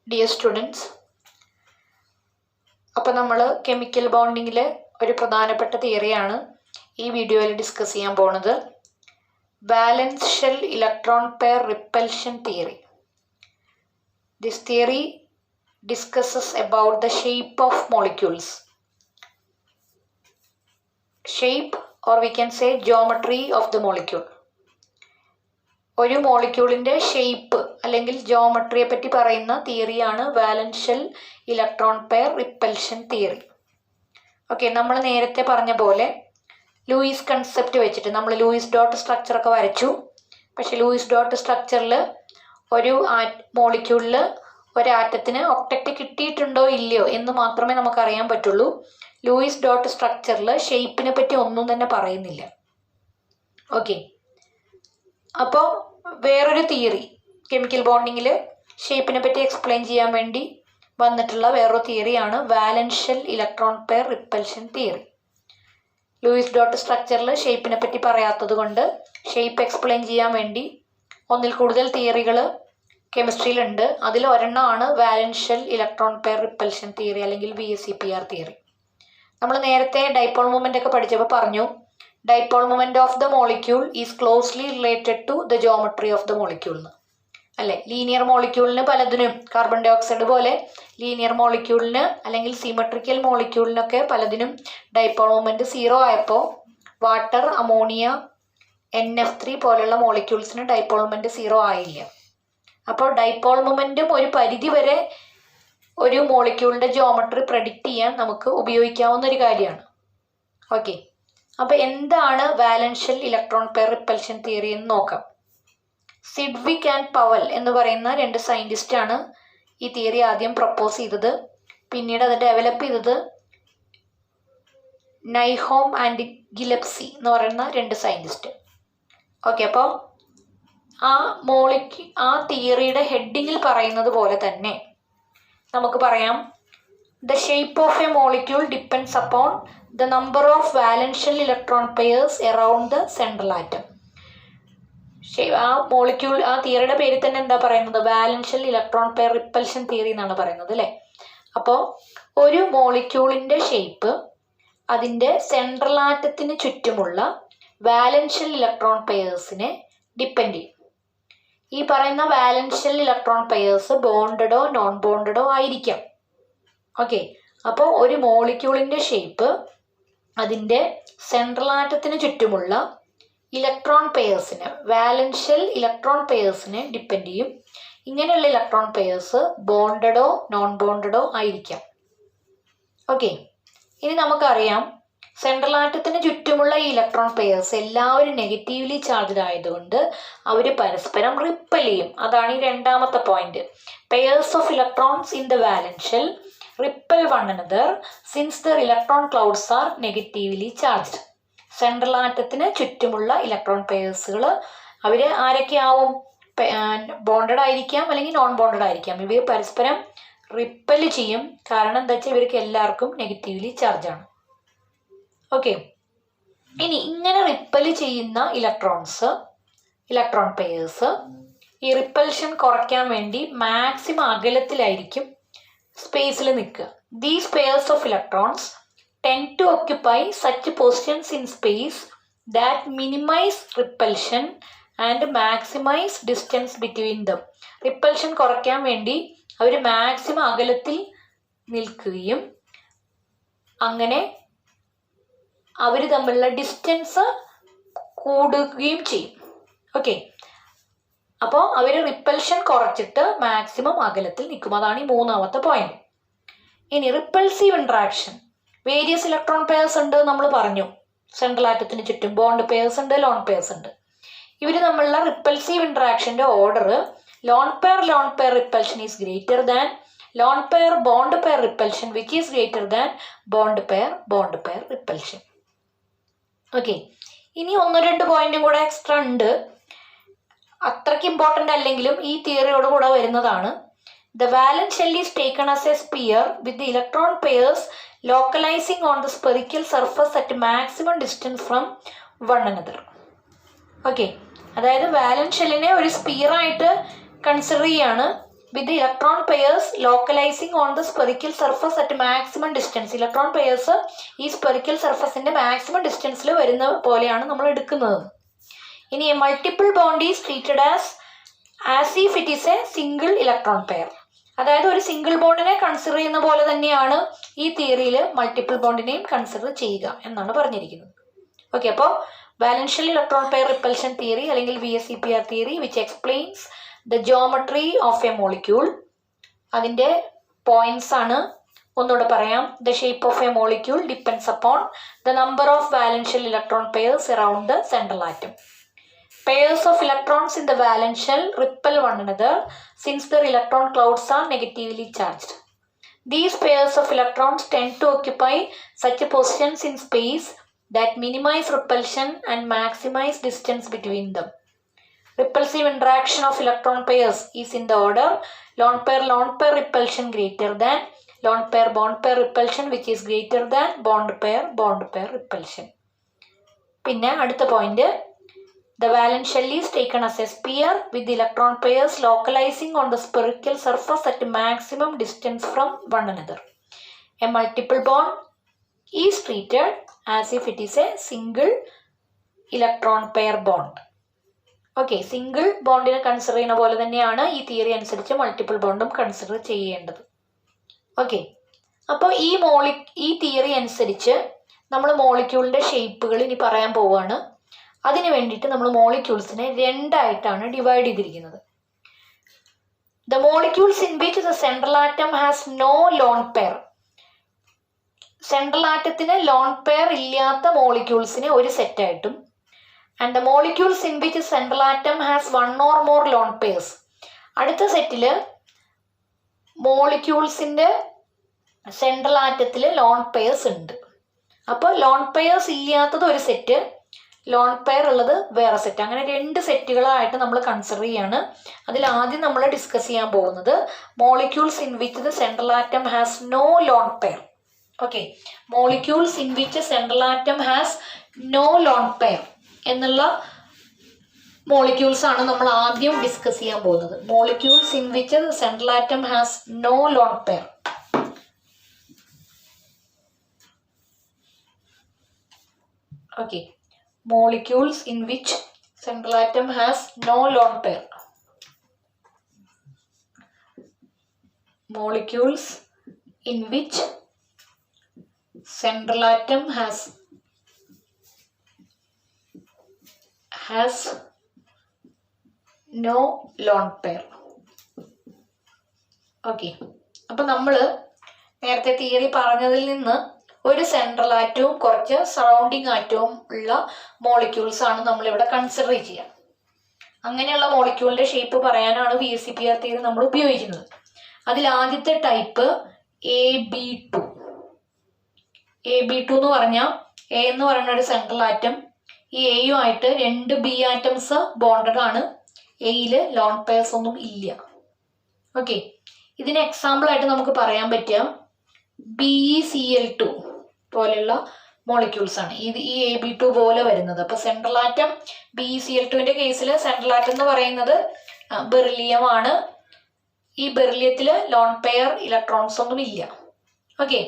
Dear students, അപ്പോൾ നമ്മൾ chemical ബോണ്ടിങ്ങിലെ ഒരു പ്രധാനപ്പെട്ട തിയറിയാണ് ഈ വീഡിയോയിൽ ഡിസ്കസ് ചെയ്യാൻ പോകുന്നത്. വാലൻസ് shell electron pair repulsion theory. This theory discusses about the shape of molecules. Shape, or we can say geometry of the molecule. ഒരു മോളിക്യൂളിൻ്റെ ഷേപ്പ് അല്ലെങ്കിൽ ജോമെട്രിയെ പറ്റി പറയുന്ന തിയറിയാണ് valence shell electron pair repulsion theory. Okay, നമ്മൾ നേരത്തെ പറഞ്ഞ പോലെ ലൂയിസ് കൺസെപ്റ്റ് വെച്ചിട്ട് നമ്മൾ ലൂയിസ് ഡോട്ട് സ്ട്രക്ചറൊക്കെ വരച്ചു. പക്ഷെ ലൂയിസ് ഡോട്ട് സ്ട്രക്ചറിൽ ഒരു മോളിക്യൂളിൽ ഒരാറ്റത്തിന് ഒക്ടറ്റ് കിട്ടിയിട്ടുണ്ടോ ഇല്ലയോ എന്ന് മാത്രമേ നമുക്കറിയാൻ പറ്റുള്ളൂ. ലൂയിസ് ഡോട്ട് സ്ട്രക്ചറിൽ ഷേപ്പിനെ പറ്റി ഒന്നും തന്നെ പറയുന്നില്ല. ഓക്കെ, അപ്പോൾ വേറൊരു തിയറി കെമിക്കൽ ബോണ്ടിങ്ങിൽ ഷേപ്പിനെ പറ്റി എക്സ്പ്ലെയിൻ ചെയ്യാൻ വേണ്ടി വന്നിട്ടുള്ള വേറൊരു തിയറിയാണ് valence shell electron pair repulsion theory. Lewis dot സ്ട്രക്ചറിൽ ഷേപ്പിനെ പറ്റി പറയാത്തത് കൊണ്ട് ഷേപ്പ് എക്സ്പ്ലെയിൻ ചെയ്യാൻ വേണ്ടി ഒന്നിൽ കൂടുതൽ തിയറികൾ കെമിസ്ട്രിയിലുണ്ട്. അതിൽ ഒരെണ്ണമാണ് valence shell electron pair repulsion theory അല്ലെങ്കിൽ VSEPR തിയറി. നമ്മൾ നേരത്തെ ഡൈപോൾ മൂവ്മെൻ്റ് ഒക്കെ പഠിച്ചപ്പോൾ പറഞ്ഞു, dipole movement of the molecule is closely related to the geometry of the molecule എന്ന് അല്ലേ. ലീനിയർ മോളിക്യൂളിന് പലതിനും കാർബൺ ഡൈ ഓക്സൈഡ് പോലെ ലീനിയർ മോളിക്യൂളിന് അല്ലെങ്കിൽ സിമെട്രിക്കൽ മോളിക്യൂളിനൊക്കെ പലതിനും ഡൈപോൾ മൂവ്മെൻറ്റ് 0 ആയപ്പോൾ വാട്ടർ, അമോണിയ, NF3 പോലുള്ള മോളിക്യൂൾസിന് ഡൈപോൾ മൂവ്മെൻറ്റ് 0 ആയില്ല. അപ്പോൾ ഡൈപോൾ മൊമെൻറ്റും ഒരു പരിധി വരെ ഒരു മോളിക്യൂളിൻ്റെ ജോമെട്രി പ്രഡിക്റ്റ് ചെയ്യാൻ നമുക്ക് ഉപയോഗിക്കാവുന്ന ഒരു കാര്യമാണ്. ഓക്കെ, അപ്പോൾ എന്താണ് വാലൻസ് shell electron pair repulsion theory എന്ന് നോക്കാം. സിഡ്വിക് ആൻഡ് പവൽ എന്ന് പറയുന്ന 2 സയൻറ്റിസ്റ്റാണ് ഈ തിയറി ആദ്യം പ്രപ്പോസ് ചെയ്തത്. പിന്നീട് അത് ഡെവലപ്പ് ചെയ്തത് നൈഹോം ആൻഡ് ഗിലപ്സി എന്ന് പറയുന്ന 2 സയൻറ്റിസ്റ്റ്. ഓക്കെ, അപ്പോൾ ആ തിയറിയുടെ ഹെഡിങ്ങിൽ പറയുന്നത് പോലെ തന്നെ നമുക്ക് പറയാം, the shape of A molecule depends upon the number of വാലൻസ് shell electron pairs around the central atom. ആ തിയറിയുടെ പേരിൽ തന്നെ എന്താ പറയുന്നത്, വാലൻസ് shell electron pair repulsion theory എന്നാണ് പറയുന്നത് അല്ലേ. അപ്പോൾ ഒരു മോളിക്യൂളിൻ്റെ ഷേപ്പ് അതിൻ്റെ സെൻട്രൽ ആറ്റത്തിന് ചുറ്റുമുള്ള വാലൻസ് ഷെൽ ഇലക്ട്രോൺ പെയേഴ്സിനെ ഡിപ്പെൻഡ് ചെയ്യും. ഈ പറയുന്ന വാലൻസ് ഷെൽ ഇലക്ട്രോൺ പെയേഴ്സ് ബോണ്ടഡോ നോൺ ബോണ്ടഡോ ആയിരിക്കാം. ഓക്കെ, അപ്പോൾ ഒരു മോളിക്യൂളിൻ്റെ ഷേപ്പ് അതിൻ്റെ സെൻട്രൽ ആറ്റത്തിന് ചുറ്റുമുള്ള ഇലക്ട്രോൺ പെയേഴ്സിനെ, വാലൻസ് ഷെൽ ഇലക്ട്രോൺ പെയേഴ്സിനെ ഡിപ്പെൻഡ് ചെയ്യും. ഇങ്ങനെയുള്ള ഇലക്ട്രോൺ പെയേഴ്സ് ബോണ്ടഡോ നോൺ ബോണ്ടഡോ ആയിരിക്കാം. ഓക്കെ, ഇനി നമുക്കറിയാം സെൻട്രൽ ആറ്റത്തിന് ചുറ്റുമുള്ള ഈ ഇലക്ട്രോൺ പെയേഴ്സ് എല്ലാവരും നെഗറ്റീവ്ലി ചാർജ്ഡ് ആയതുകൊണ്ട് അവർ പരസ്പരം റിപ്പൽ ചെയ്യും. അതാണ് ഈ രണ്ടാമത്തെ point. Pairs of electrons in the valence shell repel one another since their electron clouds are negatively charged. Central ആറ്റത്തിന് ചുറ്റുമുള്ള ഇലക്ട്രോൺ പെയേഴ്സുകൾ അവർ ആരൊക്കെയാവും, ബോണ്ടഡ് ആയിരിക്കാം അല്ലെങ്കിൽ നോൺ ബോണ്ടഡ് ആയിരിക്കാം. ഇവർ പരസ്പരം റിപ്പൽ ചെയ്യും. കാരണം എന്താ വെച്ചാൽ ഇവർക്ക് എല്ലാവർക്കും നെഗറ്റീവ്ലി ചാർജാണ്. ഓക്കെ, ഇനി ഇങ്ങനെ റിപ്പൽ ചെയ്യുന്ന ഇലക്ട്രോൺ പെയേഴ്സ് ഈ റിപ്പൽഷൻ കുറയ്ക്കാൻ വേണ്ടി മാക്സിമം അകലത്തിലായിരിക്കും സ്പേസിൽ നിൽക്കുക. These pairs of electrons tend to occupy such positions in space that minimize repulsion and maximize distance between them. Repulsion കുറയ്ക്കാൻ വേണ്ടി അവർ മാക്സിമം അകലത്തിൽ നിൽക്കുകയും അങ്ങനെ അവർ തമ്മിലുള്ള ഡിസ്റ്റൻസ് കൂടുകയും ചെയ്യും. ഓക്കെ, അപ്പോൾ അവർ റിപ്പൽഷൻ കുറച്ചിട്ട് മാക്സിമം അകലത്തിൽ നിൽക്കും. അതാണ് ഈ മൂന്നാമത്തെ പോയിന്റ്. ഇനി repulsive interaction, various electron pairs ഉണ്ട് നമ്മൾ പറഞ്ഞു. സെൻട്രൽ ആറ്റത്തിന് ചുറ്റും ബോണ്ട് പെയേഴ്സ് ഉണ്ട്, ലോൺ പെയേഴ്സ് ഉണ്ട്. ഇവർ തമ്മിലുള്ള റിപ്പൾസീവ് ഇൻട്രാക്ഷൻ്റെ order lone pair repulsion is greater than lone pair bond pair repulsion which is greater than bond pair repulsion. Okay, ഇനി 1-2 പോയിന്റും കൂടെ എക്സ്ട്രാ ഉണ്ട്. അത്രയ്ക്ക് ഇമ്പോർട്ടൻ്റ് അല്ലെങ്കിലും ഈ തിയറിയോട് കൂടെ വരുന്നതാണ്. The valence shell is taken as a sphere with the electron pairs localising on the spherical surface at maximum distance from one another. Okay, അതായത് വാലൻസ് ഷെല്ലിനെ ഒരു സ്പിയറായിട്ട് കൺസിഡർ ചെയ്യാണ്. with the electron pairs localizing on the spherical surface at maximum distance. Electron pairs ഈ spherical surfaceന്റെ maximum distanceൽ വരുന്ന പോലെയാണ് നമ്മൾ എടുക്കുന്നത്. ഇനി a multiple bond is treated as if it is a single electron pair. അതായത് ഒരു സിംഗിൾ ബോണ്ടിനെ കൺസിഡർ ചെയ്യുന്ന പോലെ തന്നെയാണ് ഈ തിയറിയിൽ മൾട്ടിപ്പിൾ ബോണ്ടിനെയും കൺസിഡർ ചെയ്യുക എന്നാണ് പറഞ്ഞിരിക്കുന്നത്. ഓക്കെ, അപ്പോൾ valence shell electron pair repulsion theory അല്ലെങ്കിൽ VSEPR theory which explains the geometry of A molecule. അതിൻ്റെ പോയിന്റ്സ് ആണ്, ഒന്നുകൂടെ പറയാം. The shape of A molecule depends upon the number of valence shell electron pairs around the central atom. Pairs of electrons in the valence shell repel one another since their electron clouds are negatively charged. These pairs of electrons tend to occupy such positions in space that minimize repulsion and maximize distance between them. Repulsive interaction of electron pairs is in the order lone pair repulsion greater than lone pair bond pair repulsion, which is greater than bond pair repulsion. പിന്നെ അടുത്ത point, the valence shell is taken as a sphere with the electron pairs localizing on the spherical surface at maximum distance from one another. A multiple bond is treated as if it is a single electron pair bond. Okay, single ബോണ്ടിനെ consider ചെയ്യുന്ന പോലെ തന്നെയാണ് ഈ theory അനുസരിച്ച് multiple ബോണ്ടും consider ചെയ്യേണ്ടത്. Okay, അപ്പോൾ ഈ തിയറി അനുസരിച്ച് നമ്മൾ മോളിക്യൂളിൻ്റെ ഷേപ്പുകൾ ഇനി പറയാൻ പോവുകയാണ്. അതിന് വേണ്ടിയിട്ട് നമ്മൾ മോളിക്യൂൾസിനെ രണ്ടായിട്ടാണ് ഡിവൈഡ് ചെയ്തിരിക്കുന്നത്. The molecules in which the central atom has no lone pair. Central ആറ്റത്തിന് ലോൺ പെയർ ഇല്ലാത്ത മോളിക്യൂൾസിനെ ഒരു സെറ്റായിട്ടും, and the molecules in which central atom has one or more lone pairs. അടുത്ത സെറ്റിൽ മോളിക്യൂൾസിൻ്റെ സെൻട്രൽ ആറ്റത്തിൽ ലോൺ പെയർസ് ഉണ്ട്. അപ്പോൾ ലോൺ പെയർസ് ഇല്ലാത്തത് ഒരു സെറ്റ്, ലോൺ പെയർ ഉള്ളത് വേറെ സെറ്റ്. അങ്ങനെ രണ്ട് സെറ്റുകളായിട്ട് നമ്മൾ കൺസിഡർ ചെയ്യാണ്. അതിൽ ആദ്യം നമ്മൾ ഡിസ്കസ് ചെയ്യാൻ പോകുന്നത് molecules in which the central atom has no lone pair. Okay, molecules in which central atom has no lone pair എന്നുള്ള മോളിക്യൂൾസ് ആണ് നമ്മൾ ആദ്യം ഡിസ്കസ് ചെയ്യാൻ പോകുന്നത്. Molecules in which the central atom has no lone pair. Okay, molecules in which central atom has no lone pair. Molecules in which central atom has no lone pair. Okay, അപ്പം നമ്മൾ നേരത്തെ theory പറഞ്ഞതിൽ നിന്ന് ഒരു central ആറ്റവും കുറച്ച് surrounding ആറ്റവും ഉള്ള molecules ആണ് നമ്മളിവിടെ കൺസിഡർ ചെയ്യുക. അങ്ങനെയുള്ള മോളിക്യൂളിൻ്റെ ഷേപ്പ് പറയാനാണ് VSEPR തിയറി നമ്മൾ ഉപയോഗിക്കുന്നത്. അതിൽ ആദ്യത്തെ ടൈപ്പ് AB2. AB2 എന്ന് പറഞ്ഞാൽ A എന്ന് പറയുന്ന ഒരു സെൻട്രൽ ആറ്റം, ഈ എയുമായിട്ട് രണ്ട് B ആറ്റംസ് ബോണ്ടഡ് ആണ്. എയിൽ ലോൺ പെയർസ് ഒന്നും ഇല്ല. ഓക്കെ, ഇതിന് എക്സാമ്പിളായിട്ട് നമുക്ക് പറയാൻ പറ്റുക BeCl2 പോലെയുള്ള മോളിക്യൂൾസ് ആണ്. ഈ AB2 പോലെ വരുന്നത്. അപ്പോൾ സെൻട്രൽ ആറ്റം BeCl2ൻ്റെ കേസിൽ സെൻട്രൽ ആറ്റം എന്ന് പറയുന്നത് ബെറിലിയം ആണ്. ഈ ബെറിലിയത്തിൽ ലോൺ പെയർ ഇലക്ട്രോൺസ് ഒന്നും ഇല്ല. ഓക്കെ,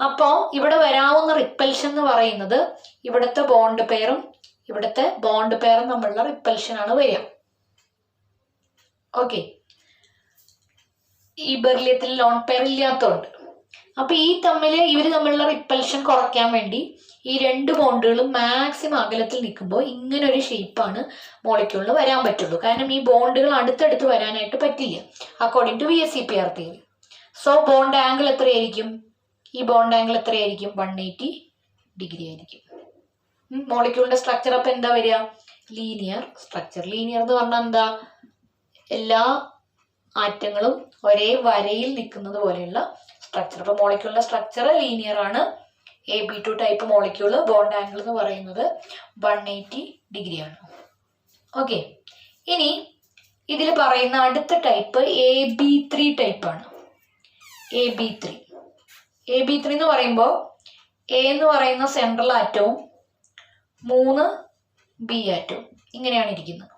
അപ്പോൾ ഇവിടെ വരാവുന്ന റിപ്പൽഷൻ എന്ന് പറയുന്നത് ഇവിടുത്തെ ബോണ്ട് പെയറും ഇവിടുത്തെ ബോണ്ട് പെയറും തമ്മിലുള്ള റിപ്പൽഷനാണ് വരിക. ഓക്കെ, ഈ ബെറിലിയത്തിൽ ലോൺ പെയർ ഇല്ലാത്തതുകൊണ്ട്. അപ്പോൾ ഇവർ തമ്മിലുള്ള റിപ്പൽഷൻ കുറയ്ക്കാൻ വേണ്ടി ഈ രണ്ട് ബോണ്ടുകളും മാക്സിമം അകലത്തിൽ നിൽക്കുമ്പോൾ ഇങ്ങനൊരു ഷേപ്പാണ് മോളിക്യൂളിന് വരാൻ പറ്റുള്ളൂ. കാരണം ഈ ബോണ്ടുകൾ അടുത്തടുത്ത് വരാനായിട്ട് പറ്റില്ല according to VSEPR theory. So bond angle എത്രയായിരിക്കും? ഈ ബോണ്ട് ആംഗിൾ എത്രയായിരിക്കും? 180 ഡിഗ്രി ആയിരിക്കും. മോളിക്യൂളിൻ്റെ സ്ട്രക്ചർ അപ്പം എന്താ വരിക? Linear structure. ലീനിയർ എന്ന് പറഞ്ഞാൽ എന്താ? എല്ലാ ആറ്റങ്ങളും ഒരേ വരയിൽ നിൽക്കുന്നത് പോലെയുള്ള സ്ട്രക്ചർ. അപ്പോൾ മോളിക്യൂളിൻ്റെ സ്ട്രക്ചർ ലീനിയർ ആണ്. AB2 type molecule bond angle എന്ന് പറയുന്നത് 180 ഡിഗ്രിയാണ്. ഓക്കെ, ഇനി ഇതിൽ പറയുന്ന അടുത്ത ടൈപ്പ് AB3 ടൈപ്പാണ്. AB3 എന്ന് പറയുമ്പോൾ A എന്ന് പറയുന്ന സെൻട്രൽ ആറ്റവും 3 B ആറ്റവും ഇങ്ങനെയാണ് ഇരിക്കുന്നത്.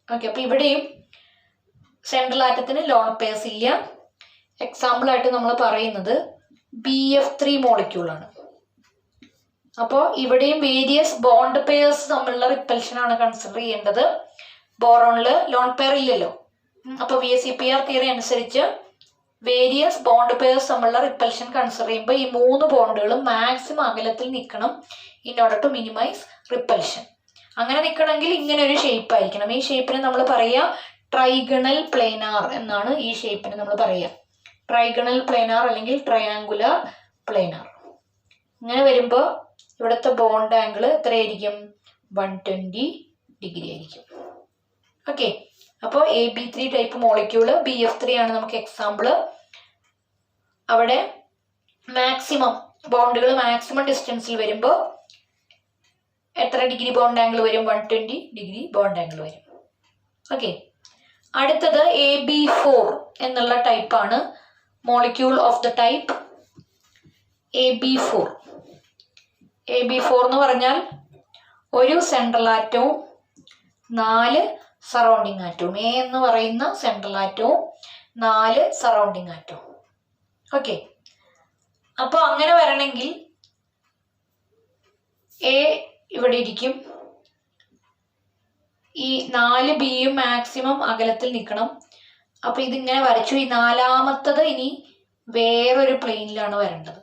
ഓക്കെ, അപ്പോൾ ഇവിടെയും സെൻട്രൽ ആറ്റത്തിന് ലോൺ പെയർസ് ഇല്ല. എക്സാമ്പിൾ ആയിട്ട് നമ്മൾ പറയുന്നത് BF3 മോളിക്യൂളാണ്. അപ്പോൾ ഇവിടെയും വേരിയസ് ബോണ്ട് പെയർസ് തമ്മിലുള്ള റിപ്പൽഷൻ ആണ് കൺസിഡർ ചെയ്യേണ്ടത്. ബോറോണിൽ ലോൺ പെയർ ഇല്ലല്ലോ. അപ്പോൾ VSEPR തിയറി അനുസരിച്ച് വേരിയസ് ബോണ്ട് പെയർസ് തമ്മിലുള്ള റിപ്പൽഷൻ കൺസിഡർ ചെയ്യുമ്പോൾ ഈ 3 ബോണ്ടുകളും മാക്സിമം അകലത്തിൽ നിൽക്കണം in order to minimize repulsion. അങ്ങനെ നിൽക്കണമെങ്കിൽ ഇങ്ങനെ ഒരു ഷേപ്പ് ആയിരിക്കണം. ഈ ഷേപ്പിന് നമ്മൾ പറയുക ട്രൈഗണൽ പ്ലേനാർ എന്നാണ്. ഈ ഷേപ്പിന് നമ്മൾ പറയുക ട്രൈഗണൽ പ്ലേനാർ അല്ലെങ്കിൽ ട്രയാങ്കുലർ പ്ലേനാർ. ഇങ്ങനെ വരുമ്പോൾ ഇവിടുത്തെ ബോണ്ട് ആംഗിൾ എത്രയായിരിക്കും? 120 ഡിഗ്രി ആയിരിക്കും. ഓക്കെ, അപ്പോൾ AB3 ടൈപ്പ് മോളിക്യൂള് BF3 ആണ് നമുക്ക് എക്സാമ്പിൾ. അവിടെ മാക്സിമം ബോണ്ടുകൾ മാക്സിമം ഡിസ്റ്റൻസിൽ വരുമ്പോൾ എത്ര ഡിഗ്രി ബോണ്ട് ആംഗിൾ വരും? 120 ഡിഗ്രി ബോണ്ട് ആംഗിൾ വരും. ഓക്കെ, അടുത്തത് AB4 എന്നുള്ള ടൈപ്പാണ്. Molecule of the type AB4. AB4 എന്ന് പറഞ്ഞാൽ ഒരു സെൻട്രൽ ആറ്റവും 4 സറൗണ്ടിങ് ആറ്റവും. A എന്ന് പറയുന്ന സെൻട്രൽ ആറ്റവും 4 സറൗണ്ടിങ് ആറ്റവും. ഓക്കെ, അപ്പോൾ അങ്ങനെ വരണമെങ്കിൽ A ഇവിടെ ഇരിക്കും. ഈ 4Bയും മാക്സിമം അകലത്തിൽ നിൽക്കണം. അപ്പൊ ഇതിങ്ങനെ വരച്ചു. ഈ 4ാമത്തത് ഇനി വേറൊരു പ്ലെയിനിലാണ് വരേണ്ടത്.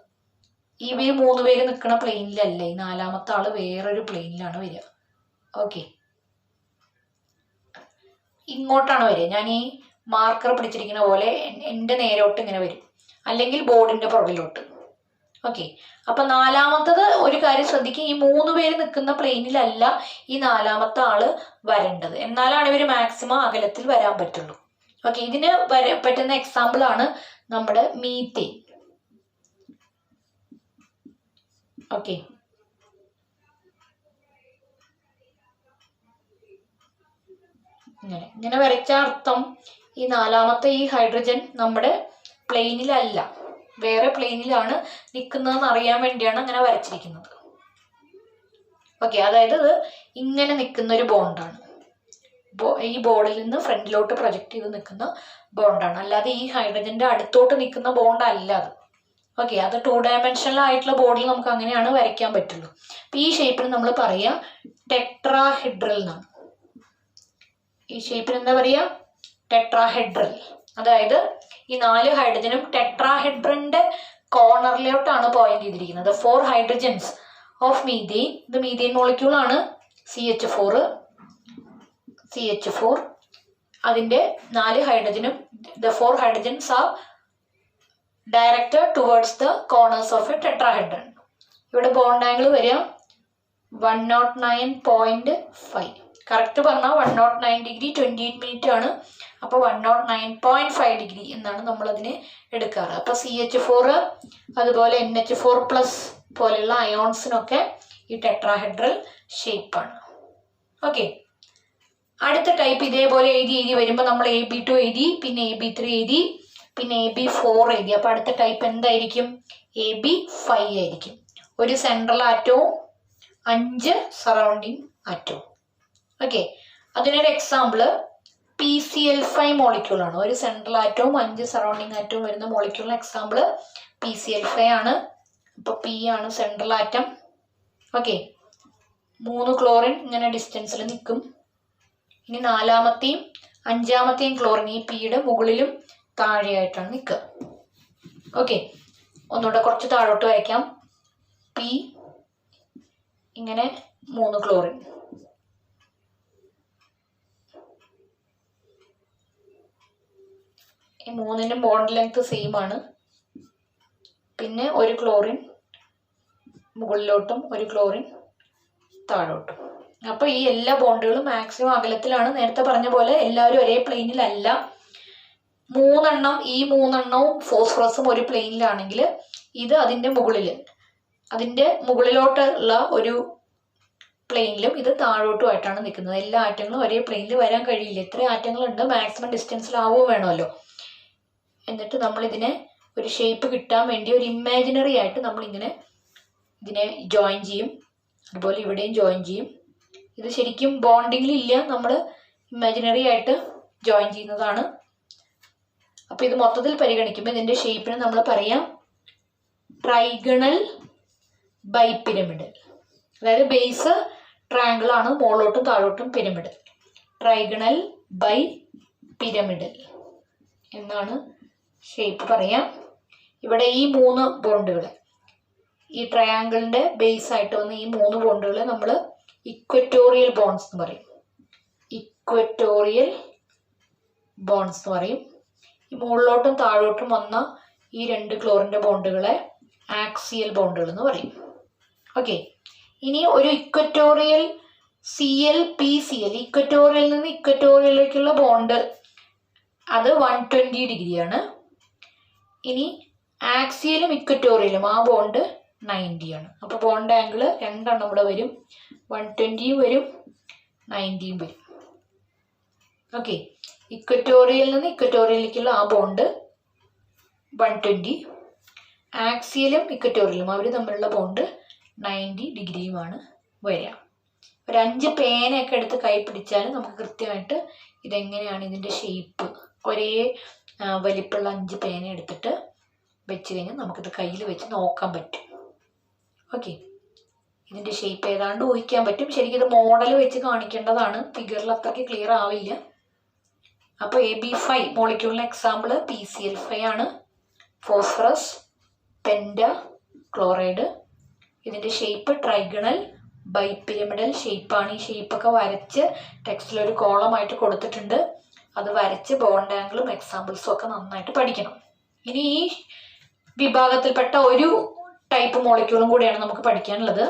ഈ 3 പേര് നിൽക്കുന്ന പ്ലെയിനിലല്ല, ഈ 4ാമത്തെ ആള് വേറൊരു പ്ലെയിനിലാണ് വരിക. ഓക്കെ, ഇങ്ങോട്ടാണ് വരിക. ഞാൻ ഈ മാർക്കർ പിടിച്ചിരിക്കുന്ന പോലെ എൻ്റെ നേരോട്ട് ഇങ്ങനെ വരും, അല്ലെങ്കിൽ ബോർഡിന്റെ പുറകിലോട്ട്. ഓക്കെ, അപ്പൊ 4ാമത്തത് ഒരു കാര്യം ശ്രദ്ധിക്കുക, ഈ 3 പേര് നിൽക്കുന്ന പ്ലെയിനിലല്ല ഈ 4ാമത്തെ ആള് വരേണ്ടത്. എന്നാലാണ് ഇവർ മാക്സിമം അകലത്തിൽ വരാൻ പറ്റുള്ളൂ. ഓക്കെ, ഇതിന് പറ്റുന്ന എക്സാമ്പിൾ ആണ് നമ്മുടെ മീത്തേൻ. ഓക്കെ, ഇങ്ങനെ വരച്ച അർത്ഥം ഈ 4ാമത്തെ ഈ ഹൈഡ്രജൻ നമ്മുടെ പ്ലെയിനിലല്ല, വേറെ പ്ലെയിനിലാണ് നിൽക്കുന്നതെന്ന് അറിയാൻ വേണ്ടിയാണ് അങ്ങനെ വരച്ചിരിക്കുന്നത്. ഓക്കെ, അതായത് ഇത് ഇങ്ങനെ നിൽക്കുന്ന ഒരു ബോണ്ടാണ്. ഈ ബോർഡിൽ നിന്ന് ഫ്രണ്ടിലോട്ട് പ്രൊജക്ട് ചെയ്ത് നിൽക്കുന്ന ബോണ്ടാണ്, അല്ലാതെ ഈ ഹൈഡ്രജന്റെ അടുത്തോട്ട് നിൽക്കുന്ന ബോണ്ട് അല്ല അത്. ഓക്കെ, അത് 2 ഡയമെൻഷനൽ ആയിട്ടുള്ള ബോർഡിൽ നമുക്ക് അങ്ങനെയാണ് വരയ്ക്കാൻ പറ്റുള്ളൂ. അപ്പൊ ഈ ഷേപ്പിന് നമ്മൾ പറയുക ടെട്രാഹെഡ്രൽ എന്നാണ്. ഈ ഷേപ്പിന് എന്താ പറയുക? ടെട്രാഹെഡ്രൽ. അതായത് ഈ 4 ഹൈഡ്രജനും ടെട്രാഹെഡ്രന്റെ കോർണറിലോട്ടാണ് പോയിന്റ് ചെയ്തിരിക്കുന്നത്. 4 ഹൈഡ്രജൻസ് ഓഫ് മീഥെയിൻ. ഇത് മീഥെയിൻ മോളിക്യൂൾ ആണ്. CH4. അതിന്റെ 4 ഹൈഡ്രജനും the 4 hydrogens are directed towards the corners of a tetrahedron. ഇവിടെ ബോണ്ട് ആംഗിൾ വരിക 109.5. കറക്റ്റ് പറഞ്ഞാൽ 109 ഡിഗ്രി 28 മിനിറ്റ് ആണ്. അപ്പോൾ 109.5 ഡിഗ്രി എന്നാണ് നമ്മൾ അതിനെ എടുക്കാറ്. അപ്പോൾ CH4 അതുപോലെ NH4+ പോലെയുള്ള അയോൺസിനൊക്കെ ഈ ടെട്രാഹെഡ്രൽ ഷേപ്പാണ്. ഓക്കെ, അടുത്ത ടൈപ്പ് ഇതേപോലെ എഴുതി വരുമ്പോൾ നമ്മൾ AB2 എഴുതി, പിന്നെ AB3 എഴുതി, പിന്നെ AB4 എഴുതി. അപ്പോൾ അടുത്ത ടൈപ്പ് എന്തായിരിക്കും? AB5 ആയിരിക്കും. ഒരു സെൻട്രൽ ആറ്റവും 5 സറൗണ്ടിങ് ആറ്റവും. ഓക്കെ, അതിനൊരു എക്സാമ്പിള് PCl5 മോളിക്യൂൾ ആണ്. ഒരു സെൻട്രൽ ആറ്റവും 5 സറൗണ്ടിങ് ആറ്റവും വരുന്ന മോളിക്യൂളിന് എക്സാമ്പിള് PCl5 ആണ്. അപ്പോൾ P ആണ് സെൻട്രൽ ആറ്റം. ഓക്കെ, 3 ക്ലോറിൻ ഇങ്ങനെ ഡിസ്റ്റൻസിൽ നിൽക്കും. ഇനി 4ാമത്തെയും 5ാമത്തെയും ക്ലോറിൻ ഈ Pയുടെ മുകളിലും താഴെയായിട്ടാണ് നിൽക്കുക. ഓക്കെ, ഒന്നുകൂടെ കുറച്ച് താഴോട്ട് വരയ്ക്കാം. P ഇങ്ങനെ 3 ക്ലോറിൻ. ഈ 3നും ബോണ്ട് ലെങ്ത് സെയിം ആണ്. പിന്നെ ഒരു ക്ലോറിൻ മുകളിലോട്ടും ഒരു ക്ലോറിൻ താഴോട്ടും. അപ്പോൾ ഈ എല്ലാ ബോണ്ടുകളും മാക്സിമം അകലത്തിലാണ്. നേരത്തെ പറഞ്ഞ പോലെ എല്ലാവരും ഒരേ പ്ലെയിനിലല്ല. 3 എണ്ണം, ഈ 3 എണ്ണവും ഫോസ്ഫറസും ഒരു പ്ലെയിനിലാണെങ്കിൽ ഇത് അതിൻ്റെ മുകളിലോട്ടുള്ള ഒരു പ്ലെയിനിലും ഇത് താഴോട്ടുമായിട്ടാണ് നിൽക്കുന്നത്. എല്ലാ ആറ്റങ്ങളും ഒരേ പ്ലെയിനിൽ വരാൻ കഴിയില്ല. എത്ര ആറ്റങ്ങളുണ്ട് മാക്സിമം ഡിസ്റ്റൻസിലാവുകയും വേണമല്ലോ. എന്നിട്ട് നമ്മളിതിനെ ഒരു ഷേപ്പ് കിട്ടാൻ വേണ്ടി ഒരു ഇമാജിനറി ആയിട്ട് നമ്മളിങ്ങനെ ഇതിനെ ജോയിൻ ചെയ്യും. അതുപോലെ ഇവിടെയും ജോയിൻ ചെയ്യും. ഇത് ശരിക്കും ബോണ്ടിങ്ങിലില്ല, നമ്മൾ ഇമാജിനറി ആയിട്ട് ജോയിൻ ചെയ്യുന്നതാണ്. അപ്പോൾ ഇത് മൊത്തത്തിൽ പരിഗണിക്കുമ്പോൾ ഇതിൻ്റെ ഷേപ്പിന് നമ്മൾ പറയാം ട്രൈഗണൽ ബൈപിരമിഡൽ. അതായത് ബേസ് ട്രയാങ്കിൾ ആണ്, മുകളിലോട്ടും താഴോട്ടും പിരമിഡ്. ട്രൈഗണൽ ബൈ പിരമിഡൽ എന്നാണ് ഷേപ്പ് പറയാം. ഇവിടെ ഈ 3 ബോണ്ടുകൾ, ഈ ട്രയാങ്കിളിൻ്റെ ബേസ് ആയിട്ട് വന്ന ഈ 3 ബോണ്ടുകൾ നമ്മൾ ഇക്വറ്റോറിയൽ ബോൺസ് എന്ന് പറയും. ഇക്വറ്റോറിയൽ ബോൺസ് എന്ന് പറയും. ഈ മുകളിലോട്ടും താഴോട്ടും വന്ന ഈ 2 ക്ലോറിൻ്റെ ബോണ്ടുകളെ ആക്സിയൽ ബോണ്ടുകൾ എന്ന് പറയും. ഓക്കെ, ഇനി ഒരു ഇക്വറ്റോറിയൽ CL-PCl, ഇക്വറ്റോറിയൽ നിന്ന് ഇക്വറ്റോറിയലിലേക്കുള്ള ബോണ്ട് അത് 120 ഡിഗ്രിയാണ്. ഇനി ആക്സിയലും ഇക്വറ്റോറിയലും ആ ബോണ്ട് 90 ആണ്. അപ്പോൾ ബോണ്ട് ആംഗിൾ 2 ഇവിടെ വരും, 120 വരും, 90 വരും. ഓക്കെ, ഇക്വറ്റോറിയലിൽ നിന്ന് ഇക്വറ്റോറിയലിലേക്കുള്ള ആ ബോണ്ട് 120, ആക്സിയലും ഇക്വറ്റോറിയലും അവർ തമ്മിലുള്ള ബോണ്ട് 90 ഡിഗ്രിയുമാണ് വരിക. ഒരു 5 പേനയൊക്കെ എടുത്ത് കൈ പിടിച്ചാൽ നമുക്ക് കൃത്യമായിട്ട് ഇതെങ്ങനെയാണ് ഇതിൻ്റെ ഷേപ്പ്, ഒരേ വലിപ്പമുള്ള 5 പേന എടുത്തിട്ട് വെച്ച് കഴിഞ്ഞാൽ നമുക്കിത് കയ്യിൽ വെച്ച് നോക്കാൻ പറ്റും. ഓക്കെ, ഇതിൻ്റെ ഷേപ്പ് ഏതാണ്ട് ഊഹിക്കാൻ പറ്റും. ശരിക്കും ഇത് മോഡൽ വെച്ച് കാണിക്കേണ്ടതാണ്, ഫിഗറിൽ അത്രയ്ക്ക് ക്ലിയർ ആവില്ല. അപ്പോൾ AB5 മോളിക്യൂളിന് എക്സാമ്പിൾ PCl5 ആണ്, ഫോസ്ഫറസ് പെൻറ്റ ക്ലോറൈഡ്. ഇതിൻ്റെ ഷേപ്പ് ട്രൈഗണൽ ബൈപിരമിഡൽ ഷേപ്പാണ്. ഈ ഷേപ്പൊക്കെ വരച്ച് ടെക്സ്റ്റിലൊരു കോളമായിട്ട് കൊടുത്തിട്ടുണ്ട്. അത് വരച്ച് ബോണ്ട് ആംഗിളും എക്സാമ്പിൾസും ഒക്കെ നന്നായിട്ട് പഠിക്കണം. ഇനി ഈ വിഭാഗത്തിൽപ്പെട്ട ഒരു ടൈപ്പ് മോളിക്യൂളും കൂടിയാണ് നമുക്ക് പഠിക്കാനുള്ളത്.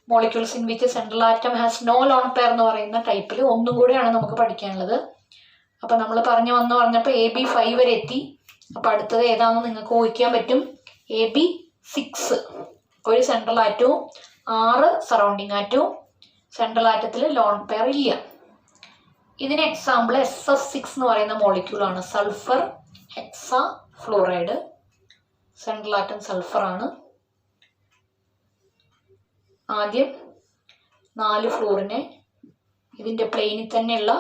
Molecules in which central atom has no lone pair എന്ന് പറയുന്ന ടൈപ്പിൽ ഒന്നും കൂടിയാണ് നമുക്ക് പഠിക്കാനുള്ളത്. അപ്പോൾ നമ്മൾ പറഞ്ഞപ്പോൾ AB5 വരെ എത്തി. അപ്പോൾ അടുത്തത് ഏതാണെന്ന് നിങ്ങൾക്ക് ഊഹിക്കാൻ പറ്റും. AB6, ഒരു സെൻട്രൽ ആറ്റവും 6 സറൗണ്ടിങ് ആറ്റവും. സെൻട്രൽ ആറ്റത്തിൽ ലോൺ പെയർ ഇല്ല. ഇതിന് എക്സാമ്പിൾ SF6 എന്ന് പറയുന്ന മോളിക്യൂളാണ്, sulphur hexafluoride. Central atom സൾഫറാണ്. ആദ്യം 4 ഫ്ലോറിനെ, ഇതിൻ്റെ പ്ലെയിനിൽ തന്നെയുള്ള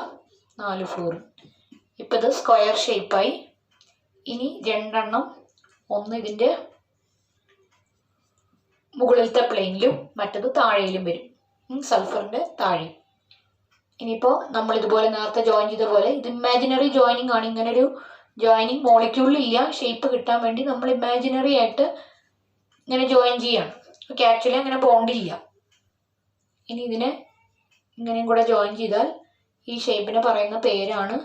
4 ഫ്ലോറിൻ. ഇപ്പം ഇത് സ്ക്വയർ ഷേപ്പായി. ഇനി 2 എണ്ണം, ഒന്ന് ഇതിൻ്റെ മുകളിലത്തെ പ്ലെയിനിലും മറ്റത് താഴെയിലും വരും, സൾഫറിൻ്റെ താഴെ. ഇനിയിപ്പോൾ നമ്മൾ ഇതുപോലെ നേരത്തെ ജോയിൻ ചെയ്ത പോലെ ഇത് ഇമാജിനറി ജോയിനിങ് ആണ്. ഇങ്ങനെ ഒരു ജോയിനിങ് മോളിക്യൂളിലില്ല. ഷേപ്പ് കിട്ടാൻ വേണ്ടി നമ്മൾ ഇമാജിനറി ആയിട്ട് ഇങ്ങനെ ജോയിൻ ചെയ്യാണ്. ഓക്കെ, ആക്ച്വലി അങ്ങനെ ബോണ്ടില്ല. ഇനി ഇതിനെ ഇങ്ങനെയും കൂടെ ജോയിൻ ചെയ്താൽ ഈ ഷേപ്പിനെ പറയുന്ന പേരാണ്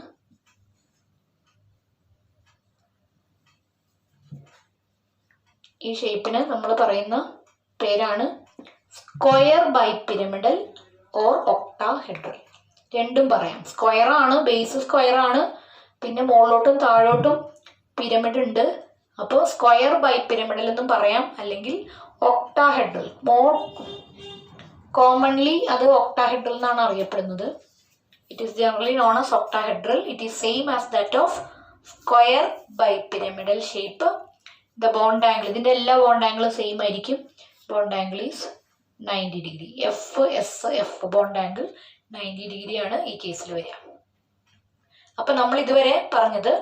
നമ്മൾ പറയുന്ന പേരാണ് സ്ക്വയർ ബൈപിരമിഡൽ ഓർ ഒക്ടാഹെഡ്രൽ. രണ്ടും പറയാം. സ്ക്വയർ ആണ്, ബേസ് സ്ക്വയർ ആണ്, പിന്നെ മുകളിലോട്ടും താഴോട്ടും പിരമിഡ് ഉണ്ട്. അപ്പോൾ സ്ക്വയർ ബൈപിരമിഡൽ എന്നും പറയാം, അല്ലെങ്കിൽ ഒക്ടാഹെഡ്രൽ. മോർ കോമൺലി അത് ഒക്ടാഹെഡ്രൽ എന്നാണ് അറിയപ്പെടുന്നത്. It is generally known as octahedral. It is same as that of square bipyramidal shape. The bond angle, ഇതിൻ്റെ എല്ലാ ബോണ്ട് ആംഗിളും സെയിം ആയിരിക്കും. Bond angle is 90 degree. FSF bond angle 90 ഡിഗ്രിയാണ് ഈ കേസിൽ വരിക. അപ്പം നമ്മൾ ഇതുവരെ പറഞ്ഞത്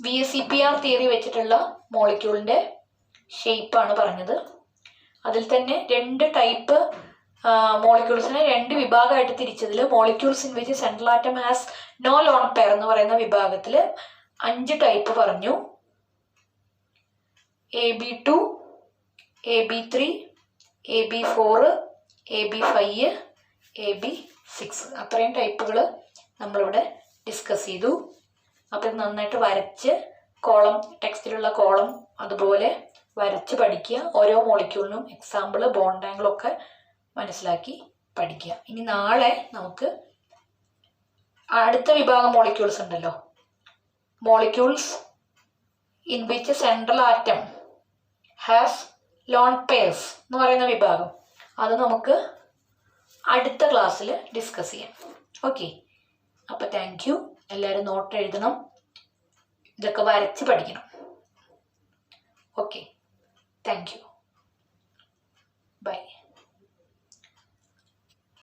VSEPR തിയറി വെച്ചിട്ടുള്ള മോളിക്യൂളിൻ്റെ ഷേപ്പാണ് പറഞ്ഞത്. അതിൽ തന്നെ 2 ടൈപ്പ് മോളിക്യൂൾസിനെ 2 വിഭാഗമായിട്ട് തിരിച്ചതിൽ molecules in which central atom has no lone pair എന്ന് പറയുന്ന വിഭാഗത്തിൽ 5 ടൈപ്പ് പറഞ്ഞു. AB2, AB3, AB4, AB5, AB6, അത്രയും ടൈപ്പുകൾ നമ്മളിവിടെ ഡിസ്കസ് ചെയ്തു. അപ്പം ഇത് നന്നായിട്ട് വരച്ച് കോളം, ടെക്സ്റ്റിലുള്ള കോളം അതുപോലെ വരച്ച് പഠിക്കുക. ഓരോ മോളിക്യൂളിനും എക്സാമ്പിൾ, ബോണ്ട് ആംഗിളൊക്കെ മനസ്സിലാക്കി പഠിക്കുക. ഇനി നാളെ നമുക്ക് അടുത്ത വിഭാഗം മോളിക്യൂൾസ് ഉണ്ടല്ലോ, molecules in which central atom has loan pairs എന്ന് പറയുന്ന വിഭാഗം, അത് നമുക്ക് അടുത്ത ക്ലാസ്സിൽ ഡിസ്കസ് ചെയ്യാം. ഓക്കെ, അപ്പോൾ താങ്ക് യു. എല്ലാവരും നോട്ട് എഴുതണം, ഇതൊക്കെ വരച്ച് പഠിക്കണം. Okay, thank you, by.